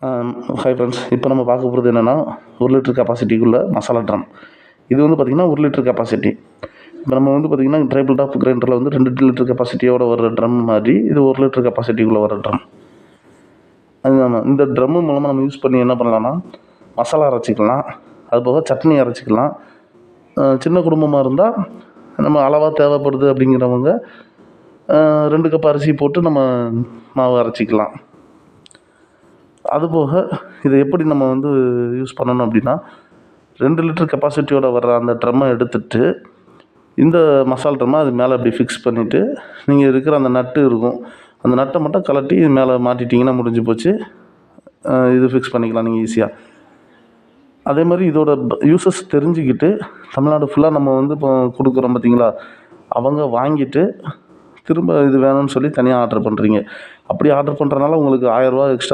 Hi friends, இப்போ நம்ம பார்க்க போகிறது என்னென்னா 1 லிட்டர் கெப்பாசிட்டிக்குள்ள மசாலா ட்ரம். இது வந்து பார்த்திங்கன்னா 1 லிட்டர் கெப்பாசிட்டி. இப்போ நம்ம வந்து பார்த்திங்கன்னா டேபிள் டாப் கிரைண்டரில் வந்து 2 லிட்டர் கெப்பாசிட்டியோட வர ட்ரம் மாதிரி இது 1 லிட்டர் கெப்பாசிட்டிக்குள்ளே வர ட்ரம். அது நம்ம இந்த ட்ரம்மு மூலமாக நம்ம யூஸ் பண்ணி என்ன பண்ணலான்னா மசாலா அரைச்சிக்கலாம், அது போக சட்னி அரைச்சிக்கலாம். சின்ன குடும்பமாக இருந்தால் நம்ம அளவாக தேவைப்படுது அப்படிங்கிறவங்க 2 கப் அரிசி போட்டு நம்ம மாவு அரைச்சிக்கலாம். அதுபோக இதை எப்படி நம்ம வந்து யூஸ் பண்ணணும் அப்படின்னா 2 லிட்டர் கெப்பாசிட்டியோட வர்ற அந்த ட்ரம்மை எடுத்துகிட்டு இந்த மசால் ட்ரம்மை அது மேலே அப்படி ஃபிக்ஸ் பண்ணிவிட்டு நீங்கள் இருக்கிற அந்த நட்டு இருக்கும், அந்த நட்டை மட்டும் கலட்டி இது மேலே மாட்டிட்டிங்கன்னா முடிஞ்சு போச்சு. இது ஃபிக்ஸ் பண்ணிக்கலாம் நீங்கள் ஈஸியாக. அதே மாதிரி இதோட யூசஸ் தெரிஞ்சுக்கிட்டு தமிழ்நாடு ஃபுல்லாக நம்ம வந்து இப்போ கொடுக்குறோம் பார்த்தீங்களா, அவங்க வாங்கிட்டு திரும்ப இது வேணும்னு சொல்லி தனியாக ஆர்டர் பண்ணுறீங்க. அப்படி ஆர்டர் பண்ணுறனால உங்களுக்கு 1000 ரூபா எக்ஸ்ட்ரா